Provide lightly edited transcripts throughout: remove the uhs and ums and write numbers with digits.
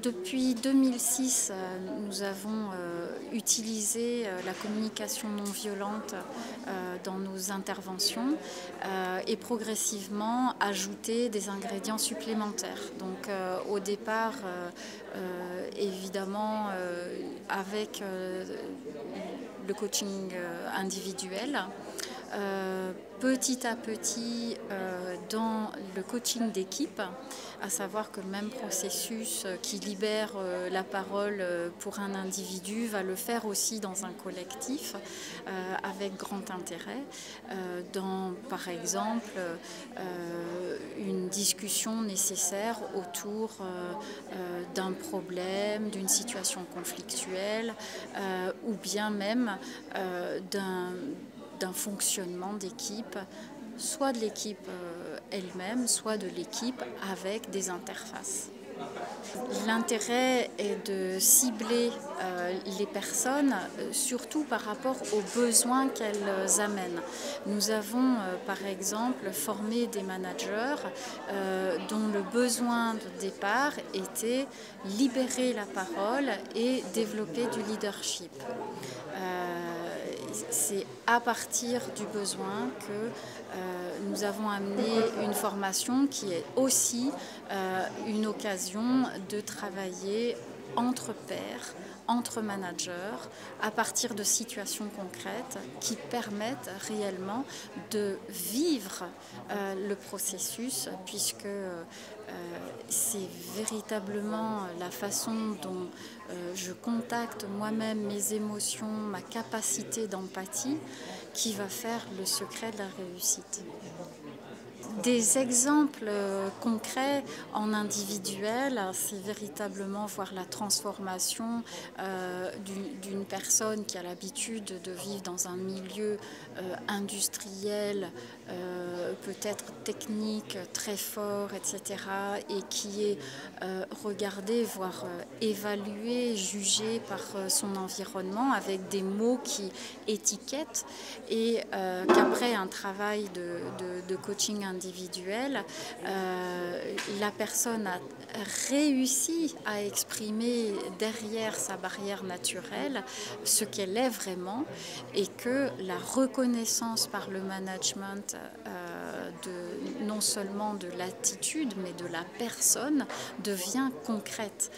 Depuis 2006, nous avons utilisé la communication non violente dans nos interventions et progressivement ajouté des ingrédients supplémentaires. Donc au départ, évidemment, avec le coaching individuel, petit à petit dans le coaching d'équipe, à savoir que le même processus qui libère la parole pour un individu va le faire aussi dans un collectif avec grand intérêt, dans par exemple une discussion nécessaire autour d'un problème, d'une situation conflictuelle ou bien même d'un fonctionnement d'équipe, soit de l'équipe elle-même, soit de l'équipe avec des interfaces. L'intérêt est de cibler les personnes, surtout par rapport aux besoins qu'elles amènent. Nous avons par exemple formé des managers dont le besoin de départ était libérer la parole et développer du leadership. C'est à partir du besoin que nous avons amené une formation qui est aussi une occasion de travailler entre pairs, entre managers, à partir de situations concrètes qui permettent réellement de vivre le processus, puisque c'est véritablement la façon dont je contacte moi-même mes émotions, ma capacité d'empathie, qui va faire le secret de la réussite. Des exemples concrets en individuel, c'est véritablement voir la transformation d'une personne qui a l'habitude de vivre dans un milieu industriel, peut-être technique, très fort, etc., et qui est regardé, voire évalué, jugé par son environnement avec des mots qui étiquettent, et qu'après un travail de coaching individuel, la personne a réussi à exprimer derrière sa barrière naturelle ce qu'elle est vraiment, et que la reconnaissance par le management non seulement de l'attitude mais de la personne devient concrète.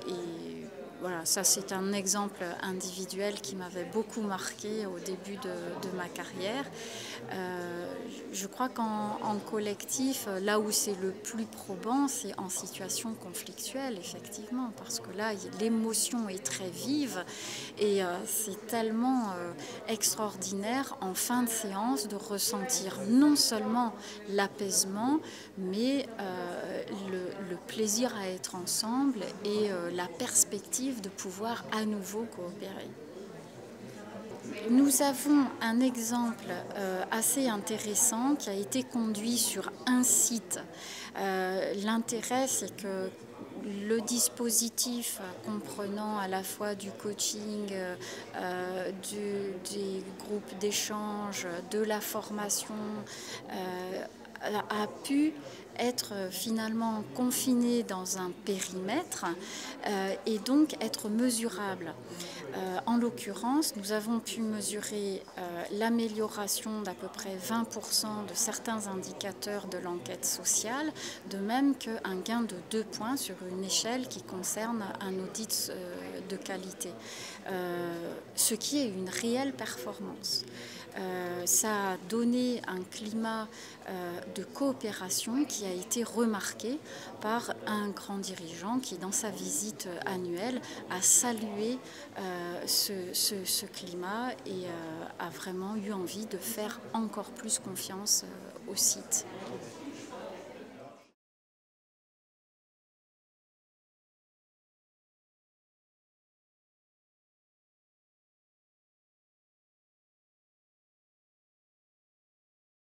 Et voilà, ça c'est un exemple individuel qui m'avait beaucoup marqué au début de ma carrière. Je crois qu'en collectif, là où c'est le plus probant, c'est en situation conflictuelle, effectivement, parce que là, l'émotion est très vive et c'est tellement extraordinaire en fin de séance de ressentir non seulement l'apaisement, mais le plaisir à être ensemble et la perspective de pouvoir à nouveau coopérer. Nous avons un exemple assez intéressant qui a été conduit sur un site. L'intérêt, c'est que le dispositif comprenant à la fois du coaching, des groupes d'échange, de la formation, a pu être finalement confiné dans un périmètre et donc être mesurable. En l'occurrence, nous avons pu mesurer l'amélioration d'à peu près 20% de certains indicateurs de l'enquête sociale, de même qu'un gain de 2 points sur une échelle qui concerne un audit de qualité, ce qui est une réelle performance. Ça a donné un climat de coopération qui a été remarqué par un grand dirigeant qui, dans sa visite annuelle, a salué ce climat et a vraiment eu envie de faire encore plus confiance au site.